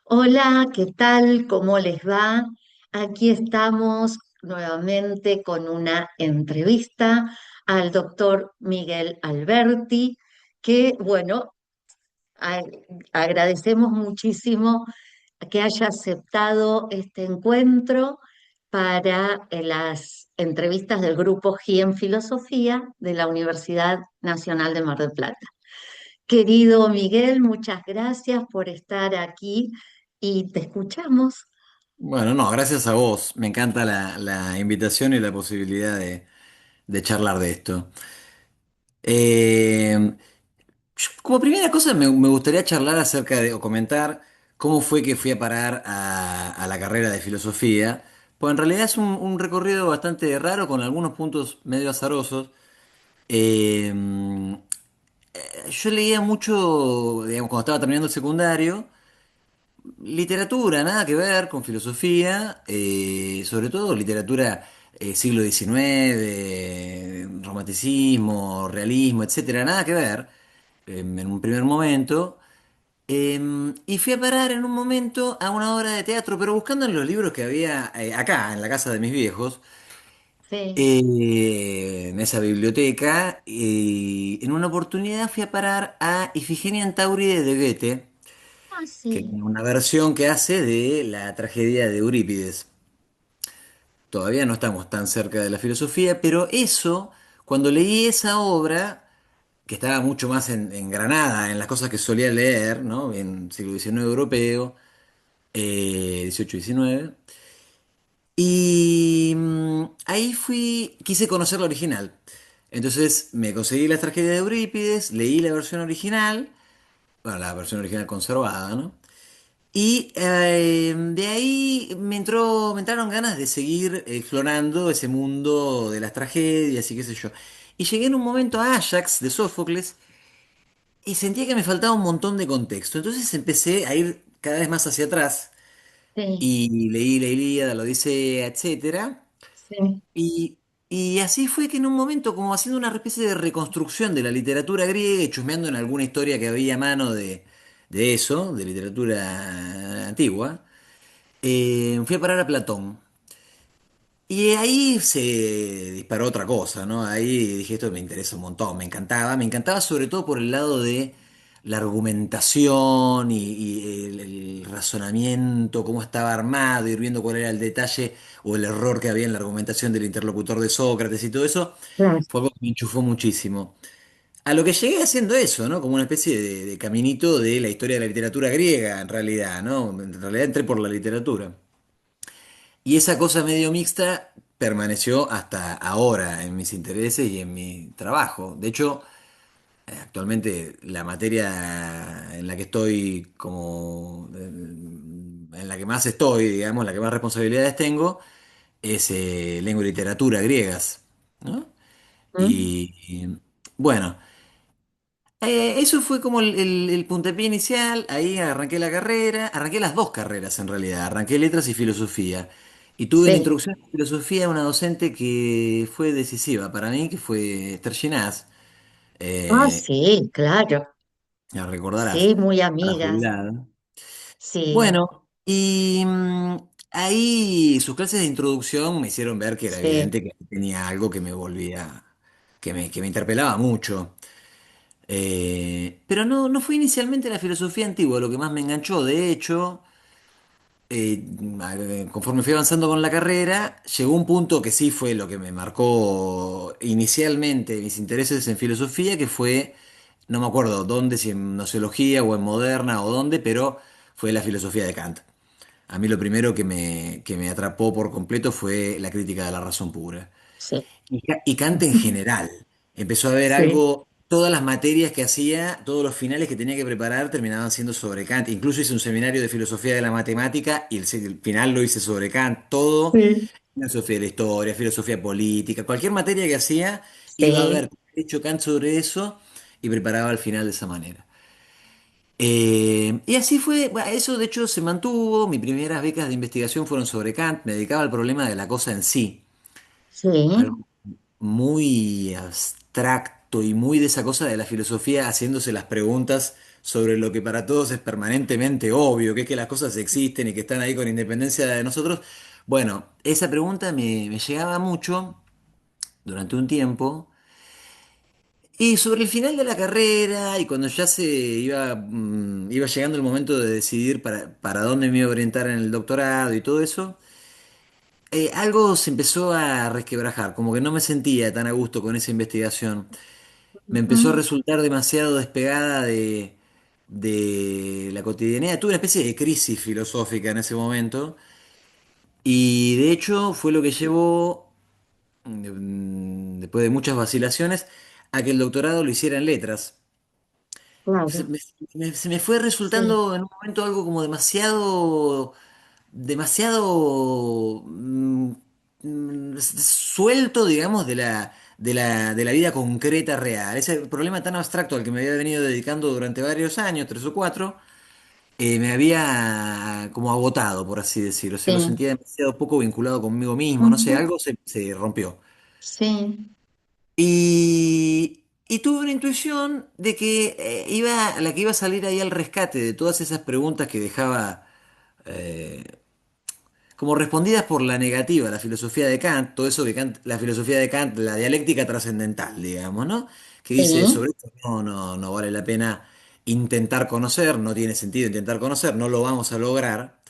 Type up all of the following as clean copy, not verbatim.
Hola, ¿qué tal? ¿Cómo les va? Aquí estamos nuevamente con una entrevista al doctor Miguel Alberti, que, bueno, a- agradecemos muchísimo que haya aceptado este encuentro para las entrevistas del grupo GIEM Filosofía de la Universidad Nacional de Mar del Plata. Querido Miguel, muchas gracias por estar aquí y te escuchamos. Bueno, no, gracias a vos. Me encanta la invitación y la posibilidad de charlar de esto. Como primera cosa, me gustaría charlar acerca de, o comentar cómo fue que fui a parar a la carrera de filosofía. Pues en realidad es un recorrido bastante raro con algunos puntos medio azarosos. Eh, yo leía mucho, digamos, cuando estaba terminando el secundario. Literatura, nada que ver con filosofía, sobre todo literatura siglo XIX, romanticismo, realismo, etcétera, nada que ver en un primer momento. Y fui a parar en un momento a una obra de teatro, pero buscando en los libros que había acá, en la casa de mis viejos, Sí. en esa biblioteca, y en una oportunidad fui a parar a Ifigenia en Tauride de Goethe, Ah, que es sí. una versión que hace de la tragedia de Eurípides. Todavía no estamos tan cerca de la filosofía, pero eso, cuando leí esa obra, que estaba mucho más engranada en las cosas que solía leer, ¿no? En siglo XIX europeo, 18-19, y ahí quise conocer la original. Entonces me conseguí la tragedia de Eurípides, leí la versión original, bueno, la versión original conservada, ¿no? Y de ahí me entraron ganas de seguir explorando ese mundo de las tragedias y qué sé yo. Y llegué en un momento a Ajax de Sófocles y sentía que me faltaba un montón de contexto. Entonces empecé a ir cada vez más hacia atrás Sí, y leí la Ilíada, la Odisea, etcétera. sí. Y, y así fue que en un momento, como haciendo una especie de reconstrucción de la literatura griega y chusmeando en alguna historia que había a mano de eso, de literatura antigua, fui a parar a Platón. Y ahí se disparó otra cosa, ¿no? Ahí dije, esto me interesa un montón, me encantaba sobre todo por el lado de la argumentación y el razonamiento, cómo estaba armado, ir viendo cuál era el detalle o el error que había en la argumentación del interlocutor de Sócrates y todo eso, Claro. fue algo que me enchufó muchísimo. A lo que llegué haciendo eso, ¿no? Como una especie de caminito de la historia de la literatura griega, en realidad, ¿no? En realidad entré por la literatura. Y esa cosa medio mixta permaneció hasta ahora en mis intereses y en mi trabajo. De hecho, actualmente la materia en la que estoy como en la que más estoy, digamos, la que más responsabilidades tengo, es lengua y literatura griegas, ¿no? ¿Mm? Y bueno, eso fue como el puntapié inicial, ahí arranqué la carrera, arranqué las dos carreras en realidad, arranqué letras y filosofía. Y tuve la Sí. introducción a filosofía de una docente que fue decisiva para mí, que fue Esther Ginás, Ah, eh, sí, claro. la recordarás, Sí, muy ahora amigas. jubilada. Sí, Bueno, y ahí sus clases de introducción me hicieron ver que era sí, evidente que tenía algo que me volvía, que me interpelaba mucho. Pero no fue inicialmente la filosofía antigua lo que más me enganchó. De hecho, conforme fui avanzando con la carrera, llegó un punto que sí fue lo que me marcó inicialmente mis intereses en filosofía, que fue, no me acuerdo dónde, si en gnoseología o en moderna o dónde, pero fue la filosofía de Kant. A mí lo primero que me atrapó por completo fue la crítica de la razón pura. sí. Y Kant en general. Empezó a ver Sí, algo, todas las materias que hacía, todos los finales que tenía que preparar terminaban siendo sobre Kant. Incluso hice un seminario de filosofía de la matemática y el final lo hice sobre Kant. Todo, sí, filosofía de la historia, filosofía política, cualquier materia que hacía, iba a ver sí, qué había hecho Kant sobre eso y preparaba el final de esa manera. Y así fue, bueno, eso de hecho se mantuvo, mis primeras becas de investigación fueron sobre Kant, me dedicaba al problema de la cosa en sí, sí, algo muy abstracto, abstracto y muy de esa cosa de la filosofía haciéndose las preguntas sobre lo que para todos es permanentemente obvio, que es que las cosas existen y que están ahí con independencia de nosotros. Bueno, esa pregunta me llegaba mucho durante un tiempo. Y sobre el final de la carrera y cuando ya se iba llegando el momento de decidir para dónde me iba a orientar en el doctorado y todo eso, algo se empezó a resquebrajar, como que no me sentía tan a gusto con esa investigación. Me empezó a Ujú. resultar demasiado despegada de la cotidianidad. Tuve una especie de crisis filosófica en ese momento y de hecho fue lo que llevó, después de muchas vacilaciones, a que el doctorado lo hiciera en letras. Se Claro, me, se me fue sí, resultando en un momento algo como demasiado suelto, digamos, de la vida concreta real. Ese problema tan abstracto al que me había venido dedicando durante varios años, 3 o 4, me había como agotado, por así decirlo. O sea, lo sí. sentía demasiado poco vinculado conmigo mismo. No sé, Ujú. algo se rompió. Sí, Y tuve una intuición de que la que iba a salir ahí al rescate de todas esas preguntas que dejaba eh, como respondidas por la negativa, la filosofía de Kant, todo eso que Kant, la filosofía de Kant, la dialéctica trascendental, digamos, ¿no? Que dice sí, sobre esto, no vale la pena intentar conocer, no tiene sentido intentar conocer, no lo vamos a lograr.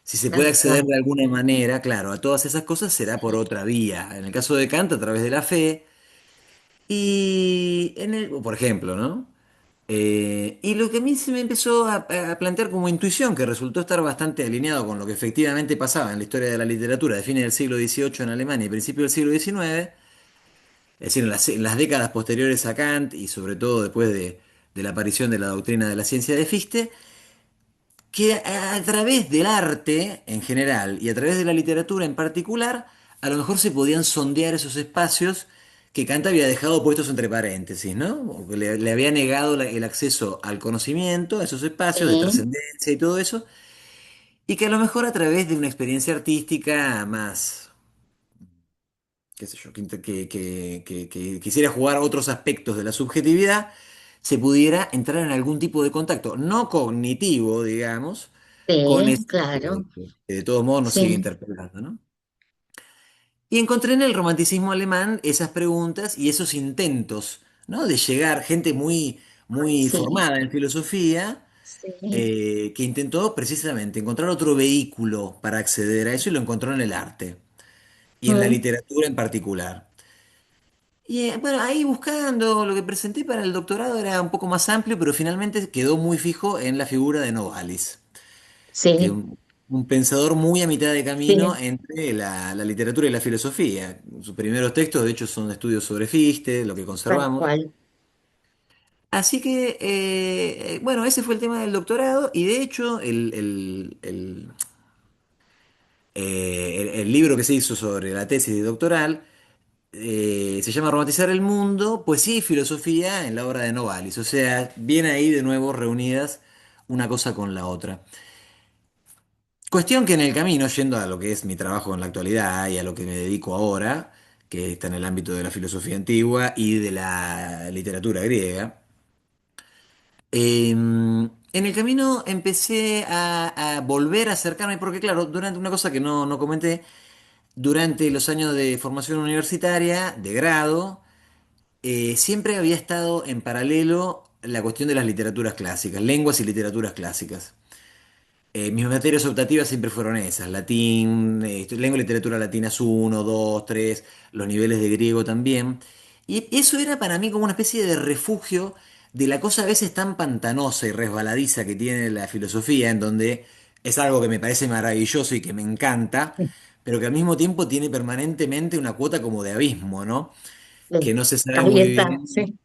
Si se puede tal acceder cual. de alguna manera, claro, a todas esas cosas será por Sí, otra vía. En el caso de Kant, a través de la fe. Por ejemplo, ¿no? Y lo que a mí se me empezó a plantear como intuición, que resultó estar bastante alineado con lo que efectivamente pasaba en la historia de la literatura de fines del siglo XVIII en Alemania y principios del siglo XIX, es decir, en las décadas posteriores a Kant y sobre todo después de la aparición de la doctrina de la ciencia de Fichte, que a través del arte en general y a través de la literatura en particular, a lo mejor se podían sondear esos espacios que Kant había dejado puestos entre paréntesis, ¿no? O que le había negado el acceso al conocimiento, a esos espacios de sí, trascendencia y todo eso, y que a lo mejor a través de una experiencia artística más, qué sé yo, que quisiera jugar otros aspectos de la subjetividad, se pudiera entrar en algún tipo de contacto, no cognitivo, digamos, con sí, ese claro, aspecto, que de todos modos nos sigue sí, interpelando, ¿no? Y encontré en el romanticismo alemán esas preguntas y esos intentos, ¿no? De llegar, gente muy sí, formada en filosofía, sí. que intentó precisamente encontrar otro vehículo para acceder a eso y lo encontró en el arte y en la Mm, literatura en particular. Y bueno, ahí buscando lo que presenté para el doctorado era un poco más amplio, pero finalmente quedó muy fijo en la figura de Novalis, que es sí, un pensador muy a mitad de camino sí, entre la literatura y la filosofía. Sus primeros textos, de hecho, son estudios sobre Fichte, lo que tal conservamos. cual. Así que, bueno, ese fue el tema del doctorado y de hecho el libro que se hizo sobre la tesis doctoral se llama Romantizar el mundo, poesía y filosofía en la obra de Novalis. O sea, viene ahí de nuevo reunidas una cosa con la otra. Cuestión que en el camino, yendo a lo que es mi trabajo en la actualidad y a lo que me dedico ahora, que está en el ámbito de la filosofía antigua y de la literatura griega, en el camino empecé a volver a acercarme, porque claro, durante una cosa que no comenté, durante los años de formación universitaria, de grado, siempre había estado en paralelo la cuestión de las literaturas clásicas, lenguas y literaturas clásicas. Mis materias optativas siempre fueron esas, latín, lengua y literatura latinas 1, 2, 3, los niveles de griego también. Y eso era para mí como una especie de refugio de la cosa a veces tan pantanosa y resbaladiza que tiene la filosofía, en donde es algo que me parece maravilloso y que me encanta, pero que al mismo tiempo tiene permanentemente una cuota como de abismo, ¿no? Que Sí. no se sabe Ahí muy está, bien, sí.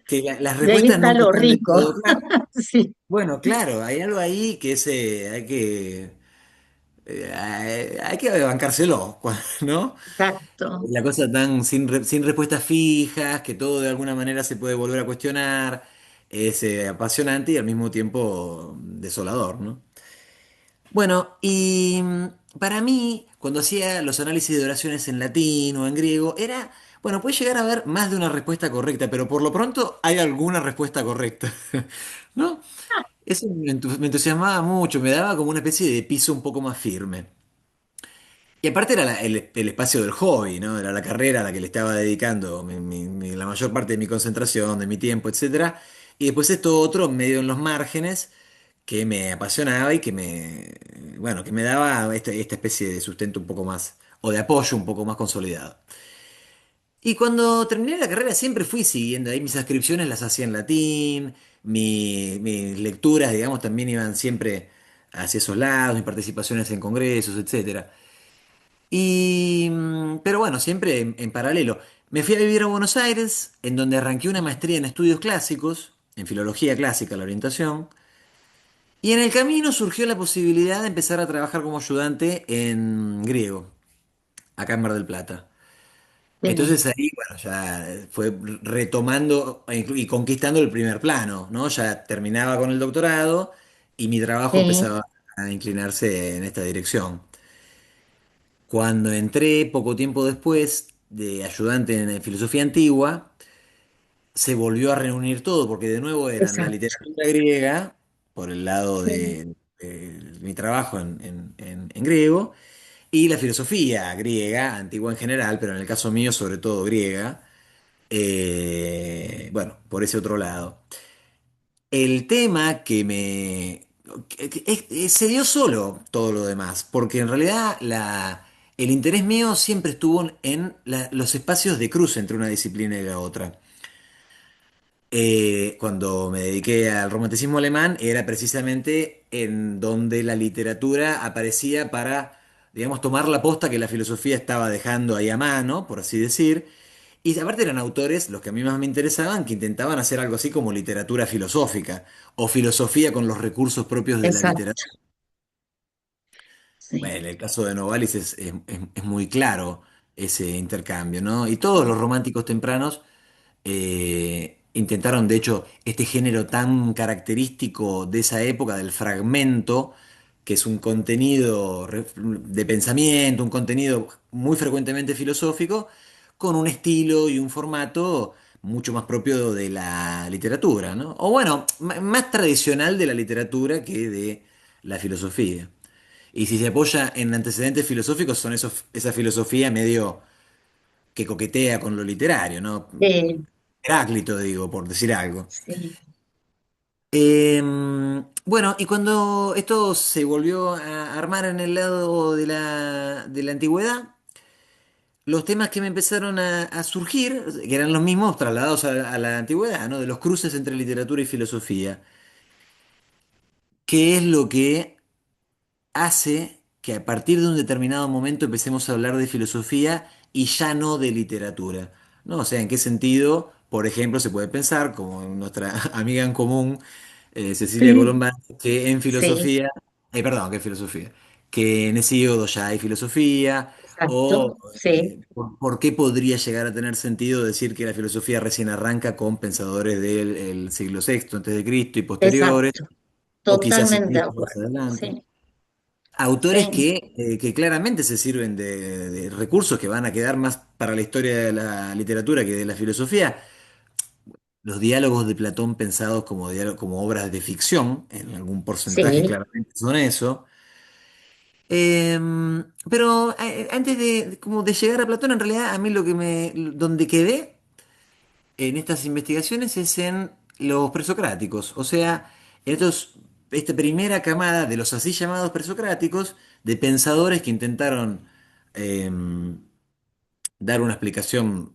que las Y ahí respuestas está nunca lo están del rico. todo claras. Sí, Bueno, claro, hay algo ahí que hay que bancárselo, ¿no? exacto. La cosa tan sin respuestas fijas, que todo de alguna manera se puede volver a cuestionar, es apasionante y al mismo tiempo desolador, ¿no? Bueno, y para mí, cuando hacía los análisis de oraciones en latín o en griego, era, Bueno, puede llegar a haber más de una respuesta correcta, pero por lo pronto hay alguna respuesta correcta, ¿no? Eso me entusiasmaba mucho, me daba como una especie de piso un poco más firme. Y aparte era el espacio del hobby, ¿no? Era la carrera a la que le estaba dedicando la mayor parte de mi concentración, de mi tiempo, etcétera. Y después esto otro medio en los márgenes que me apasionaba y bueno, que me daba esta especie de sustento un poco más, o de apoyo un poco más consolidado. Y cuando terminé la carrera siempre fui siguiendo ahí, mis inscripciones las hacía en latín, mis lecturas, digamos, también iban siempre hacia esos lados, mis participaciones en congresos, etcétera. Pero bueno, siempre en paralelo. Me fui a vivir a Buenos Aires, en donde arranqué una maestría en estudios clásicos, en filología clásica, la orientación. Y en el camino surgió la posibilidad de empezar a trabajar como ayudante en griego, acá en Mar del Plata. Sí, Entonces ahí, bueno, ya fue retomando y conquistando el primer plano, ¿no? Ya terminaba con el doctorado y mi trabajo sí, empezaba a inclinarse en esta dirección. Cuando entré, poco tiempo después, de ayudante en filosofía antigua, se volvió a reunir todo, porque de nuevo eran la exacto. literatura griega, por el lado Sí, de mi trabajo en griego, y la filosofía griega, antigua en general, pero en el caso mío sobre todo griega, bueno, por ese otro lado. El tema se dio solo todo lo demás, porque en realidad el interés mío siempre estuvo en los espacios de cruce entre una disciplina y la otra. Cuando me dediqué al romanticismo alemán era precisamente en donde la literatura aparecía para, digamos, tomar la posta que la filosofía estaba dejando ahí a mano, por así decir. Y aparte eran autores, los que a mí más me interesaban, que intentaban hacer algo así como literatura filosófica o filosofía con los recursos propios de la literatura. exacto. Bueno, Sí, en el caso de Novalis es muy claro ese intercambio, ¿no? Y todos los románticos tempranos intentaron, de hecho, este género tan característico de esa época, del fragmento, que es un contenido de pensamiento, un contenido muy frecuentemente filosófico, con un estilo y un formato mucho más propio de la literatura, ¿no? O bueno, más tradicional de la literatura que de la filosofía. Y si se apoya en antecedentes filosóficos, son esa filosofía medio que coquetea con lo literario, ¿no? sí, Heráclito, digo, por decir algo. sí, Bueno, y cuando esto se volvió a armar en el lado de la antigüedad, los temas que me empezaron a surgir, que eran los mismos trasladados a la antigüedad, ¿no? De los cruces entre literatura y filosofía. ¿Qué es lo que hace que a partir de un determinado momento empecemos a hablar de filosofía y ya no de literatura? ¿No? O sea, ¿en qué sentido, por ejemplo, se puede pensar, como nuestra amiga en común, Cecilia sí, Colombani, que en sí, filosofía, perdón, que en filosofía, que en Hesíodo ya hay filosofía, exacto. o Sí, por qué podría llegar a tener sentido decir que la filosofía recién arranca con pensadores del siglo VI antes de Cristo y posteriores, exacto. o quizás Totalmente de incluso más acuerdo. adelante. Sí, Autores sí, que claramente se sirven de recursos que van a quedar más para la historia de la literatura que de la filosofía. Los diálogos de Platón pensados como, como obras de ficción, en algún porcentaje sí, claramente son eso. Pero antes como de llegar a Platón, en realidad a mí donde quedé en estas investigaciones es en los presocráticos. O sea, esta primera camada de los así llamados presocráticos, de pensadores que intentaron em, dar una explicación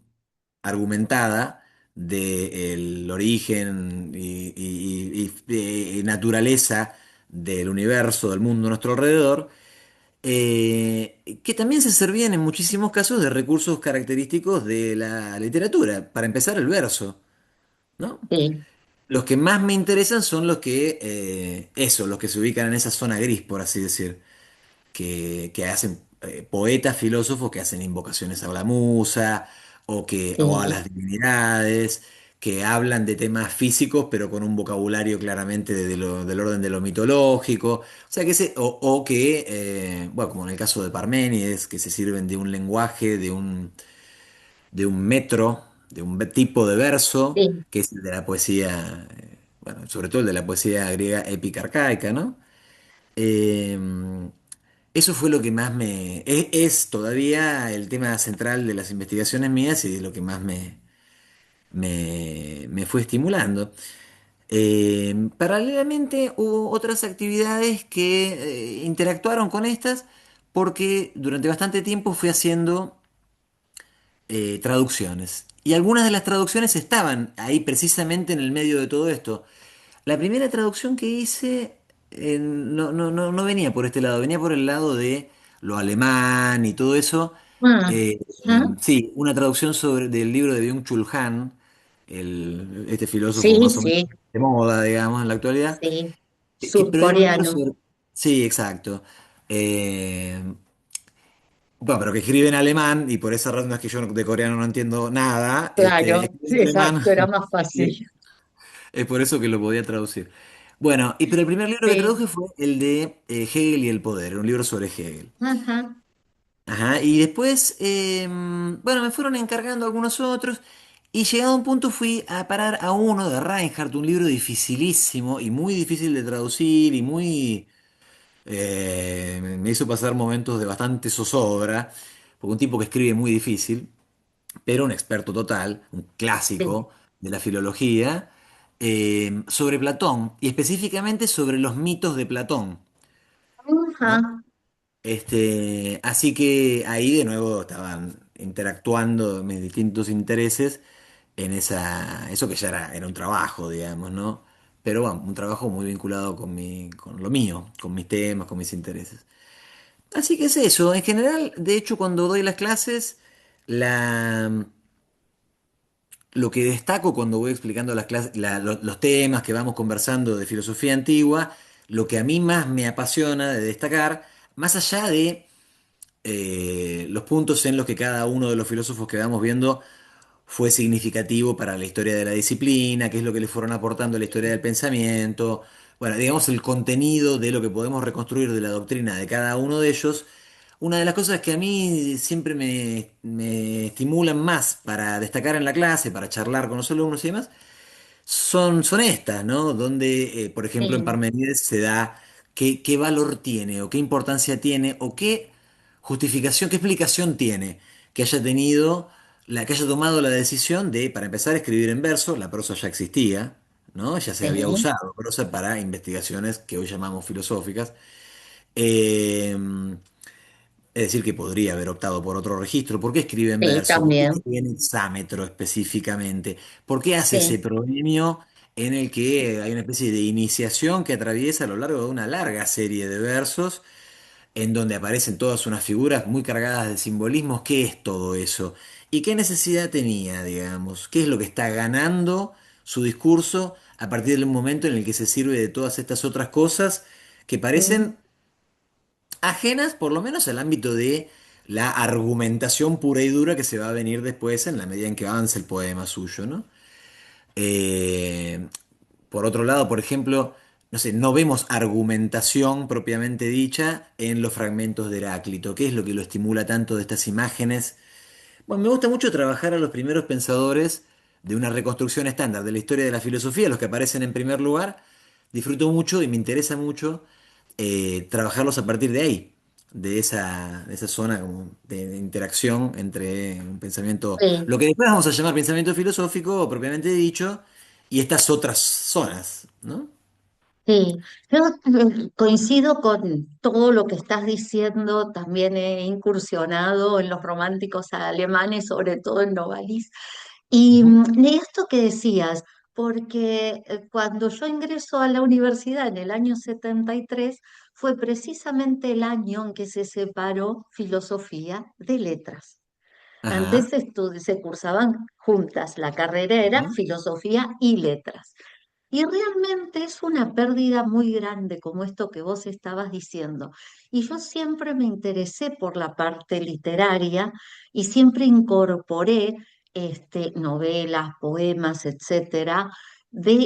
argumentada del origen y naturaleza del universo, del mundo a nuestro alrededor, que también se servían en muchísimos casos de recursos característicos de la literatura. Para empezar, el verso, ¿no? sí, Los que más me interesan son los que se ubican en esa zona gris, por así decir, que hacen poetas, filósofos que hacen invocaciones a la musa o a sí, las divinidades, que hablan de temas físicos, pero con un vocabulario claramente del orden de lo mitológico. O sea, o que, bueno, como en el caso de Parménides, que se sirven de un lenguaje, de un metro, de un tipo de verso, sí. que es el de la poesía, bueno, sobre todo el de la poesía griega épica arcaica, ¿no? Eh, Eso fue lo que más es todavía el tema central de las investigaciones mías y de lo que más me fue estimulando. Paralelamente hubo otras actividades que interactuaron con estas porque durante bastante tiempo fui haciendo traducciones. Y algunas de las traducciones estaban ahí precisamente en el medio de todo esto. La primera traducción que hice no venía por este lado, venía por el lado de lo alemán y todo eso. Ah, ah, Sí, una traducción del libro de Byung-Chul Han, este filósofo sí, más o menos sí, de moda, digamos, en la actualidad. sí. Pero era un libro Surcoreano, sobre... Sí, exacto. Eh, bueno, pero que escribe en alemán, y por esa razón no es que yo de coreano no entiendo nada, claro, escribe sí, en alemán. exacto, era más fácil. Es por eso que lo podía traducir. Bueno, pero el primer libro que Sí, traduje fue el de Hegel y el poder, un libro sobre Hegel. ajá, Ajá, y después, bueno, me fueron encargando algunos otros, y llegado a un punto fui a parar a uno de Reinhardt, un libro dificilísimo y muy difícil de traducir y muy... me hizo pasar momentos de bastante zozobra, porque un tipo que escribe muy difícil, pero un experto total, un sí, clásico de la filología, sobre Platón y específicamente sobre los mitos de Platón, ¿no? ajá, Así que ahí de nuevo estaban interactuando mis distintos intereses en eso que ya era un trabajo, digamos, ¿no? Pero bueno, un trabajo muy vinculado con lo mío, con mis temas, con mis intereses. Así que es eso. En general, de hecho, cuando doy las clases, la, lo que destaco cuando voy explicando las clases, los temas que vamos conversando de filosofía antigua, lo que a mí más me apasiona de destacar, más allá de los puntos en los que cada uno de los filósofos que vamos viendo fue significativo para la historia de la disciplina, qué es lo que le fueron aportando a la historia del pensamiento, bueno, digamos el contenido de lo que podemos reconstruir de la doctrina de cada uno de ellos. Una de las cosas que a mí siempre me estimulan más para destacar en la clase, para charlar con los alumnos y demás, son estas, ¿no? Donde, por ejemplo, en sí, Parmenides se da qué valor tiene, o qué importancia tiene, o qué justificación, qué explicación tiene que haya tenido, que haya tomado la decisión de, para empezar, escribir en verso. La prosa ya existía, ¿no? Ya se había sí, usado prosa para investigaciones que hoy llamamos filosóficas. Eh, es decir, que podría haber optado por otro registro. ¿Por qué escribe en sí, verso? ¿Por qué también, escribe en hexámetro específicamente? ¿Por qué hace ese sí, proemio en el que hay una especie de iniciación que atraviesa a lo largo de una larga serie de versos, en donde aparecen todas unas figuras muy cargadas de simbolismos? ¿Qué es todo eso? ¿Y qué necesidad tenía, digamos? ¿Qué es lo que está ganando su discurso a partir del momento en el que se sirve de todas estas otras cosas que mm, parecen ajenas por lo menos al ámbito de la argumentación pura y dura que se va a venir después en la medida en que avance el poema suyo, ¿no? Eh, por otro lado, por ejemplo, no sé, no vemos argumentación propiamente dicha en los fragmentos de Heráclito. ¿Qué es lo que lo estimula tanto de estas imágenes? Bueno, me gusta mucho trabajar a los primeros pensadores de una reconstrucción estándar de la historia de la filosofía, los que aparecen en primer lugar. Disfruto mucho y me interesa mucho trabajarlos a partir de ahí, de esa zona como de interacción entre un pensamiento, sí. lo que después vamos a llamar pensamiento filosófico propiamente dicho, y estas otras zonas, ¿no? Sí, yo coincido con todo lo que estás diciendo, también he incursionado en los románticos alemanes, sobre todo en Novalis, y Ujú. de esto que decías, porque cuando yo ingreso a la universidad en el año 73 fue precisamente el año en que se separó filosofía de letras. Antes Ajá. se cursaban juntas, la carrera era Ujú. filosofía y letras. Y realmente es una pérdida muy grande, como esto que vos estabas diciendo. Y yo siempre me interesé por la parte literaria y siempre incorporé novelas, poemas, etcétera,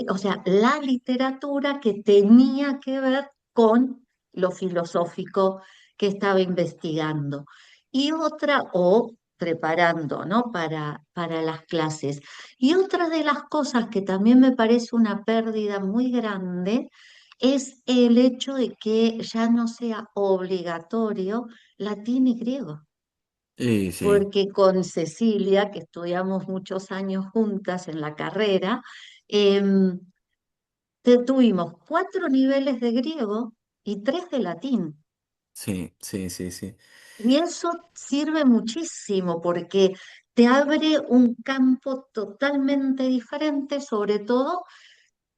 o sea, la literatura que tenía que ver con lo filosófico que estaba investigando. Y otra, o preparando, ¿no? Para las clases. Y otra de las cosas que también me parece una pérdida muy grande es el hecho de que ya no sea obligatorio latín y griego, Sí, sí, porque con Cecilia, que estudiamos muchos años juntas en la carrera, em, tuvimos 4 niveles de griego y 3 de latín. sí, sí, sí, sí. Y eso sirve muchísimo porque te abre un campo totalmente diferente, sobre todo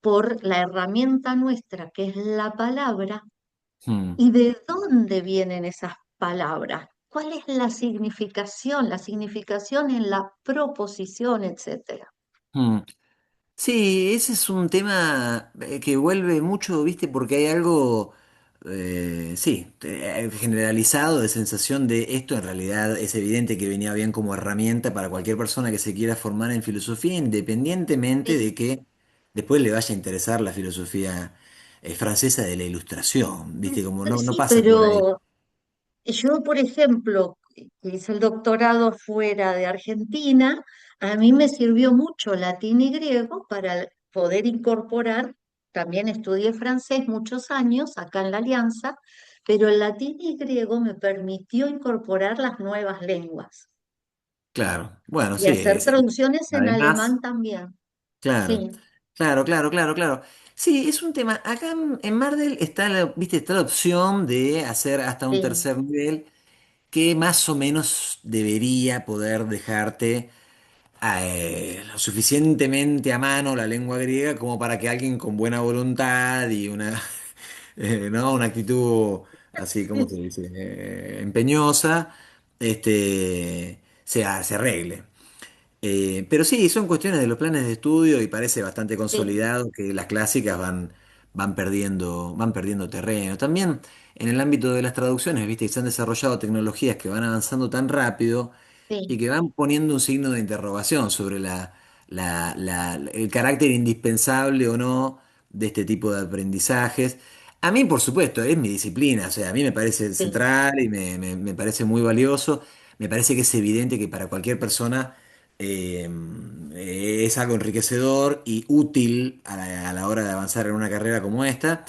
por la herramienta nuestra, que es la palabra, Mm, y de dónde vienen esas palabras. ¿Cuál es la significación en la proposición, etcétera? mm. Sí, ese es un tema que vuelve mucho, ¿viste? Porque hay algo, sí, generalizado de sensación de esto en realidad es evidente que venía bien como herramienta para cualquier persona que se quiera formar en filosofía, independientemente Sí, de que después le vaya a interesar la filosofía francesa de la Ilustración, ¿viste? Como no, no sí, pasa por ahí. pero yo, por ejemplo, que hice el doctorado fuera de Argentina, a mí me sirvió mucho latín y griego para poder incorporar, también estudié francés muchos años acá en la Alianza, pero el latín y griego me permitió incorporar las nuevas lenguas Claro, bueno, y sí, hacer traducciones en además. alemán también. Claro, Sí, claro, claro, claro, claro. Sí, es un tema. Acá en Mardel está viste, está la opción de hacer hasta un sí, tercer nivel que más o menos debería poder dejarte lo suficientemente a mano la lengua griega como para que alguien con buena voluntad y una, ¿no? Una actitud así, ¿cómo se dice? Empeñosa, se arregle. Pero sí, son cuestiones de los planes de estudio y parece bastante sí, consolidado que las clásicas van perdiendo terreno. También en el ámbito de las traducciones, viste, que se han desarrollado tecnologías que van avanzando tan rápido y sí, que van poniendo un signo de interrogación sobre el carácter indispensable o no de este tipo de aprendizajes. A mí, por supuesto, es mi disciplina, o sea, a mí me parece sí, central y me parece muy valioso. Me parece que es evidente que para cualquier persona eh, es algo enriquecedor y útil a la hora de avanzar en una carrera como esta.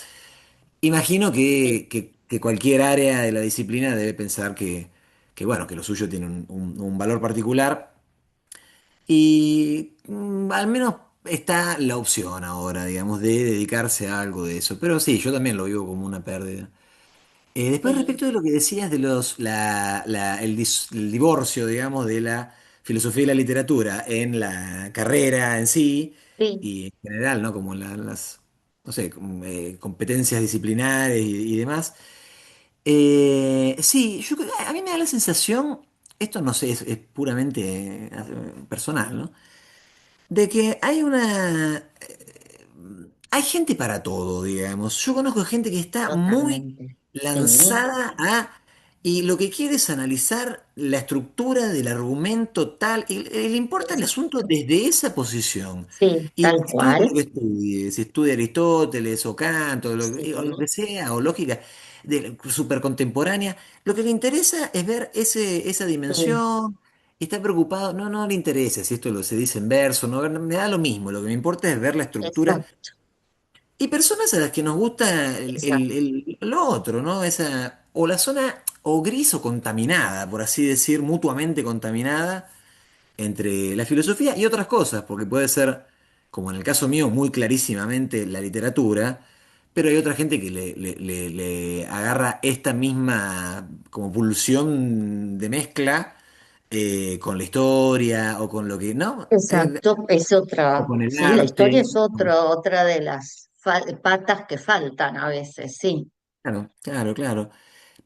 Imagino sí, que cualquier área de la disciplina debe pensar que, bueno, que lo suyo tiene un valor particular y al menos está la opción ahora, digamos, de dedicarse a algo de eso. Pero sí, yo también lo vivo como una pérdida. Después, sí, respecto de lo que decías de el divorcio, digamos, de la filosofía y la literatura en la carrera en sí, sí, y en general, ¿no? Como las, no sé, competencias disciplinares y demás. Sí, a mí me da la sensación, esto no sé, es puramente personal, ¿no? De que hay gente para todo, digamos. Yo conozco gente que está muy totalmente. Sí, lanzada y lo que quiere es analizar la estructura del argumento tal, y le importa el asunto exacto. desde esa posición. Sí, Y tal estudie lo cual. que estudie, si estudia Aristóteles o Kant o lo Sí, que sea, o lógica super contemporánea, lo que le interesa es ver esa sí, dimensión. Está preocupado, no, no le interesa si esto se dice en verso, no, me da lo mismo, lo que me importa es ver la estructura. exacto, Y personas a las que nos gusta exacto. lo otro, ¿no? O la zona o gris o contaminada, por así decir, mutuamente contaminada entre la filosofía y otras cosas, porque puede ser, como en el caso mío, muy clarísimamente la literatura, pero hay otra gente que le agarra esta misma como pulsión de mezcla con la historia o con lo que, ¿no? Exacto, es O otra, con el sí, la historia arte. es otra de las patas que faltan a veces, sí, Claro, claro, claro.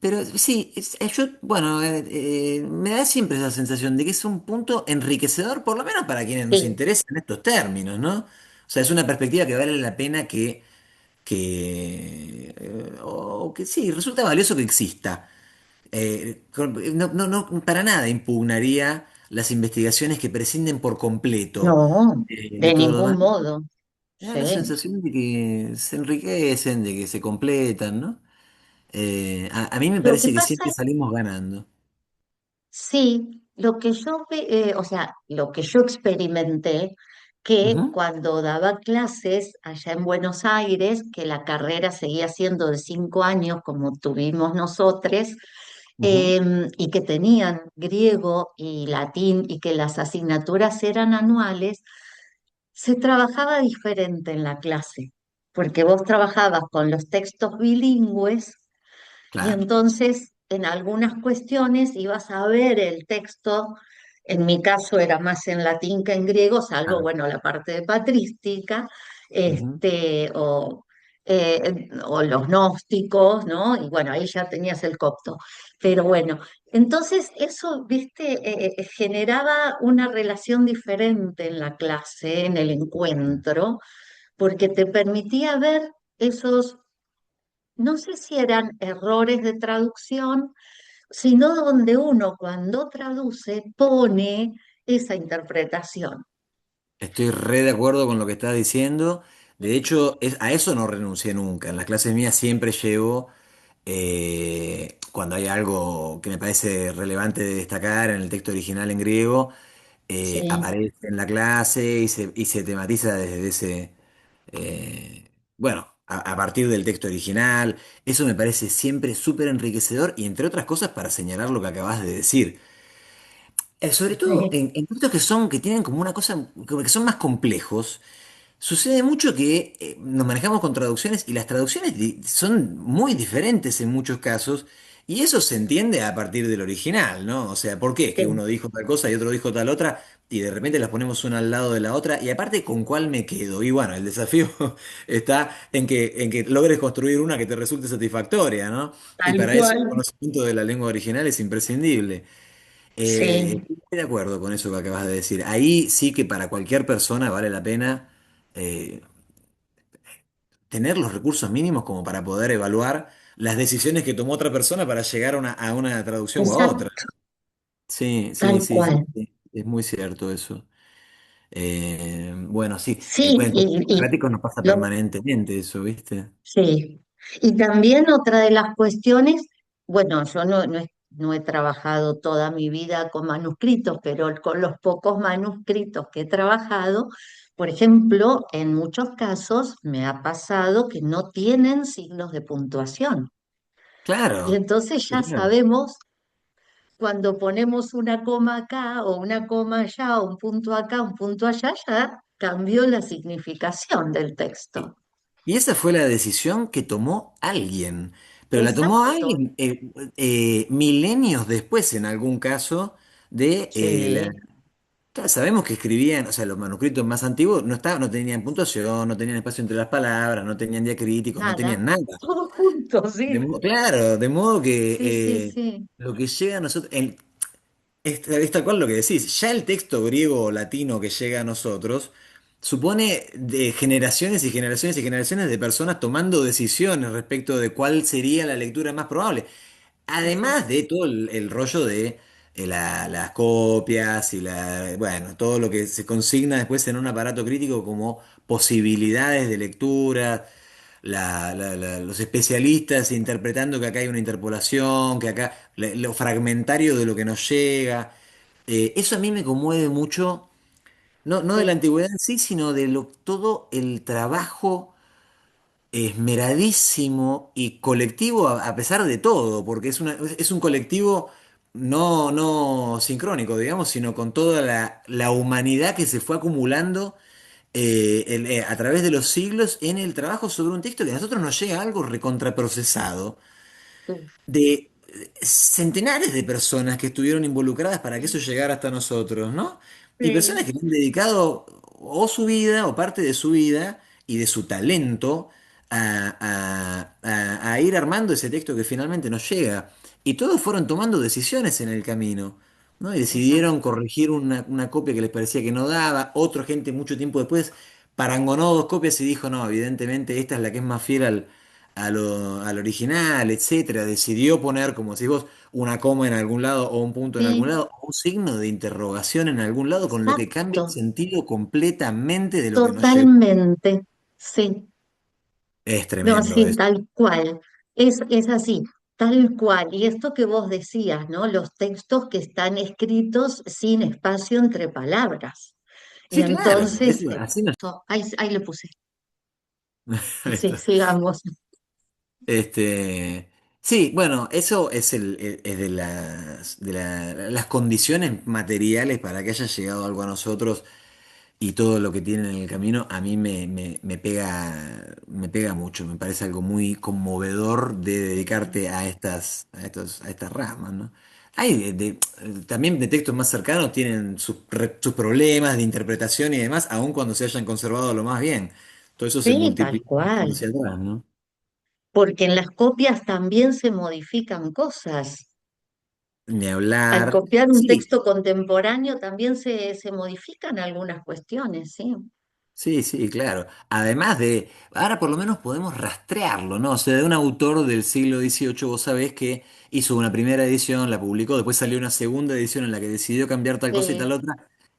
Pero sí, yo, bueno, me da siempre esa sensación de que es un punto enriquecedor, por lo menos para quienes nos sí, interesan estos términos, ¿no? O sea, es una perspectiva que vale la pena o que sí, resulta valioso que exista. No, no, no, para nada impugnaría las investigaciones que prescinden por completo no, de de todo lo ningún demás. modo, Me da la sí. sensación de que se enriquecen, de que se completan, ¿no? A mí me Lo que parece que pasa siempre salimos ganando. sí, lo que o sea, lo que yo experimenté, que Ujú, cuando daba clases allá en Buenos Aires, que la carrera seguía siendo de 5 años como tuvimos nosotros, ujú. y que tenían griego y latín y que las asignaturas eran anuales, se trabajaba diferente en la clase, porque vos trabajabas con los textos bilingües y Claro. entonces, en algunas cuestiones ibas a ver el texto, en mi caso era más en latín que en griego, salvo, Claro. bueno, la parte de patrística, Ujú. o los gnósticos, ¿no? Y bueno, ahí ya tenías el copto. Pero bueno, entonces eso, viste, generaba una relación diferente en la clase, en el encuentro, porque te permitía ver esos, no sé si eran errores de traducción, sino donde uno cuando traduce pone esa interpretación. Estoy re de acuerdo con lo que estás diciendo. De hecho, a eso no renuncié nunca. En las clases mías siempre llevo, cuando hay algo que me parece relevante de destacar en el texto original en griego, Sí, aparece en la clase y se tematiza desde ese, bueno, a partir del texto original. Eso me parece siempre súper enriquecedor y entre otras cosas para señalar lo que acabas de decir. Sobre todo sí, en textos que tienen como una cosa, como que son más complejos. Sucede mucho que nos manejamos con traducciones y las traducciones son muy diferentes en muchos casos y eso se entiende a partir del original, ¿no? O sea, ¿por qué? Es que sí, uno dijo tal cosa y otro dijo tal otra y de repente las ponemos una al lado de la otra y aparte con cuál me quedo. Y bueno, el desafío está en que logres construir una que te resulte satisfactoria, ¿no? Y tal para eso el cual. conocimiento de la lengua original es imprescindible. Sí, Estoy de acuerdo con eso que acabas de decir. Ahí sí que para cualquier persona vale la pena eh, tener los recursos mínimos como para poder evaluar las decisiones que tomó otra persona para llegar a una traducción o a otra. exacto, Sí, sí, tal sí, sí, cual. sí. Es muy cierto eso. Bueno, sí, Sí, en cuestiones prácticas nos pasa lo, permanentemente eso, ¿viste? sí. Y también otra de las cuestiones, bueno, yo no he trabajado toda mi vida con manuscritos, pero con los pocos manuscritos que he trabajado, por ejemplo, en muchos casos me ha pasado que no tienen signos de puntuación. Y Claro, entonces sí, ya claro. sabemos cuando ponemos una coma acá o una coma allá o un punto acá, un punto allá, ya cambió la significación del Y texto. y esa fue la decisión que tomó alguien, pero la tomó Exacto. alguien milenios después, en algún caso, de Sí, claro, sabemos que escribían, o sea, los manuscritos más antiguos no tenían puntuación, no tenían espacio entre las palabras, no tenían diacríticos, no nada. tenían nada. Todo junto, sí. Claro, de modo que Sí, sí, sí. lo que llega a nosotros, es tal cual lo que decís, ya el texto griego o latino que llega a nosotros supone de generaciones y generaciones y generaciones de personas tomando decisiones respecto de cuál sería la lectura más probable. Además Exacto. de todo el rollo de las copias y bueno, todo lo que se consigna después en un aparato crítico como posibilidades de lectura, los especialistas interpretando que acá hay una interpolación, que acá lo fragmentario de lo que nos llega. Eso a mí me conmueve mucho, no de la Sí, antigüedad en sí, sino de todo el trabajo esmeradísimo y colectivo a pesar de todo, porque es un colectivo no sincrónico, digamos, sino con toda la humanidad que se fue acumulando a través de los siglos en el trabajo sobre un texto que a nosotros nos llega algo recontraprocesado sí, de centenares de personas que estuvieron involucradas para que eso llegara hasta nosotros, ¿no? Y personas sí, que le han dedicado o su vida o parte de su vida y de su talento a ir armando ese texto que finalmente nos llega. Y todos fueron tomando decisiones en el camino, ¿no? Y decidieron exacto. corregir una copia que les parecía que no daba, otra gente mucho tiempo después parangonó dos copias y dijo, no, evidentemente esta es la que es más fiel al original, etcétera, decidió poner, como decís vos, una coma en algún lado o un punto en algún Sí, lado, o un signo de interrogación en algún lado, con lo que cambia el exacto. sentido completamente de lo que nos llegó. Totalmente. Sí. Es No, tremendo sí, eso. tal cual. Es así. tal cual. Y esto que vos decías, ¿no? Los textos que están escritos sin espacio entre palabras. Y Sí, claro, entonces, eso, así no. ahí le puse. Ahí Sí, está. sigamos. Este, sí, bueno, eso es, es de las condiciones materiales para que haya llegado algo a nosotros y todo lo que tiene en el camino, a mí me pega mucho, me parece algo muy conmovedor de dedicarte a a estas ramas, ¿no? Hay también de textos más cercanos tienen sus problemas de interpretación y demás, aun cuando se hayan conservado lo más bien. Todo eso se Sí, tal multiplica cual. hacia atrás, ¿no? Porque en las copias también se modifican cosas. Ni Al hablar. copiar un Sí, texto contemporáneo también se modifican algunas cuestiones, sí. sí, sí, claro. Además de, ahora por lo menos podemos rastrearlo, ¿no? O sea, de un autor del siglo XVIII, vos sabés que hizo una primera edición, la publicó, después salió una segunda edición en la que decidió cambiar tal cosa y tal Sí, otra.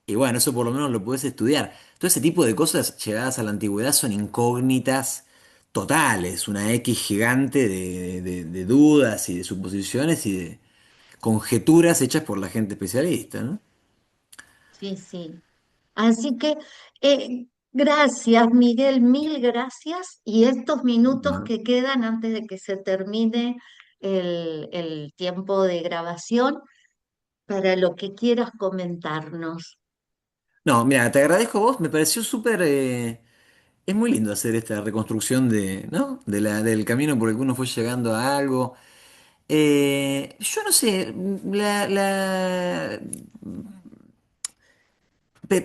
Y bueno, eso por lo menos lo podés estudiar. Todo ese tipo de cosas llegadas a la antigüedad son incógnitas totales, una X gigante de dudas y de suposiciones y de conjeturas hechas por la gente especialista, ¿no? sí, sí. Así que gracias, Miguel, mil gracias. Y estos minutos Bueno. que quedan antes de que se termine el tiempo de grabación, para lo que quieras comentarnos. No, mira, te agradezco vos, me pareció súper, es muy lindo hacer esta reconstrucción de, ¿no? Del camino por el que uno fue llegando a algo. Yo no sé,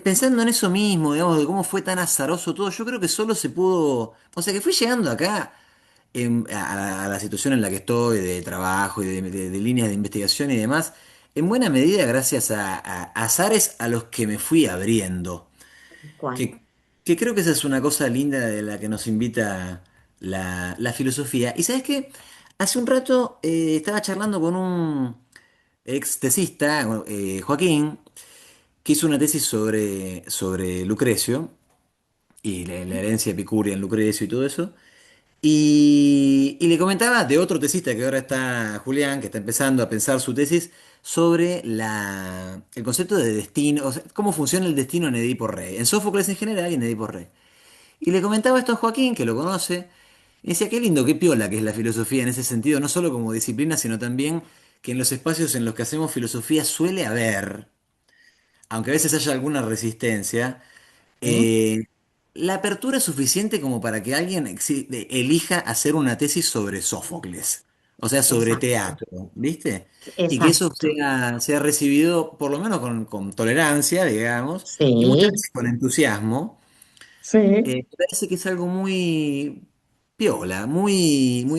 pensando en eso mismo, digamos, de cómo fue tan azaroso todo, yo creo que solo se pudo, o sea, que fui llegando acá a la situación en la que estoy, de trabajo y de líneas de investigación y demás, en buena medida gracias a azares a los que me fui abriendo. ¿Cuál? Que, que creo que esa es una cosa linda de la que nos invita la filosofía. Y sabes qué, hace un rato estaba charlando con un ex tesista, Joaquín, que hizo una tesis sobre Lucrecio y la herencia epicurea en Lucrecio y todo eso. Y le comentaba de otro tesista que ahora está Julián, que está empezando a pensar su tesis sobre el concepto de destino, o sea, cómo funciona el destino en Edipo Rey, en Sófocles en general y en Edipo Rey. Y le comentaba esto a Joaquín, que lo conoce, y decía, qué lindo, qué piola que es la filosofía en ese sentido, no solo como disciplina, sino también que en los espacios en los que hacemos filosofía suele haber, aunque a veces haya alguna resistencia, ¿Sí? eh, la apertura es suficiente como para que alguien elija hacer una tesis sobre Sófocles, o sea, sobre Exacto, teatro, ¿viste? Y que eso exacto. sea recibido por lo menos con tolerancia, digamos, y muchas Sí, veces con entusiasmo. sí, Me parece que es algo muy piola,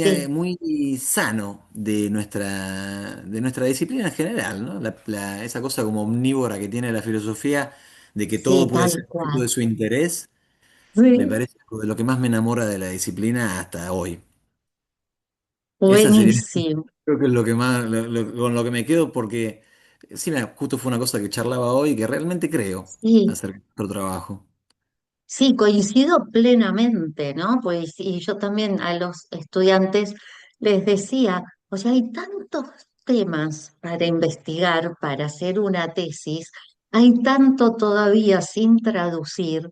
sí, muy sano de nuestra disciplina en general, ¿no? Esa cosa como omnívora que tiene la filosofía, de que todo sí, puede tal ser objeto cual. de su interés, me Sí, parece algo de lo que más me enamora de la disciplina hasta hoy. Esa sería, buenísimo. creo que es lo que más, con lo que me quedo, porque sí, mira, justo fue una cosa que charlaba hoy que realmente creo Sí, acerca de nuestro trabajo. sí, coincido plenamente, ¿no? Pues, y yo también a los estudiantes les decía, o sea, hay tantos temas para investigar, para hacer una tesis, hay tanto todavía sin traducir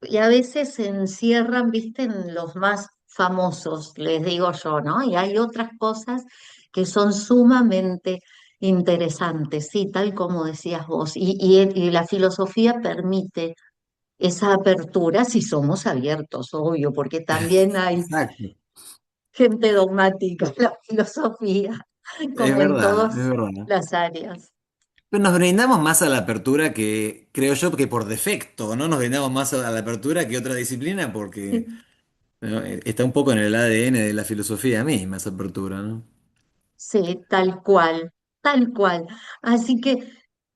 y a veces se encierran, viste, en los más famosos, les digo yo, ¿no? Y hay otras cosas que son sumamente interesantes, sí, tal como decías vos. Y la filosofía permite esa apertura si somos abiertos, obvio, porque también hay Exacto. gente dogmática en la filosofía, Es como en verdad, es todas verdad. las áreas. Pero nos brindamos más a la apertura que, creo yo, que por defecto, ¿no? Nos brindamos más a la apertura que otra disciplina porque ¿no? Está un poco en el ADN de la filosofía misma esa apertura, ¿no? Sí, tal cual, tal cual. Así que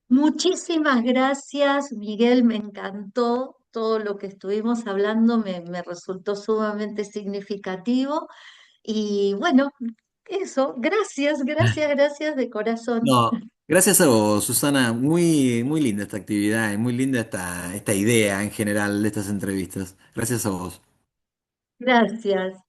muchísimas gracias, Miguel, me encantó todo lo que estuvimos hablando, me resultó sumamente significativo y bueno, eso, gracias, gracias, gracias de corazón. No, gracias a vos, Susana. Muy, muy linda esta actividad y muy linda esta idea en general de estas entrevistas. Gracias a vos. Gracias.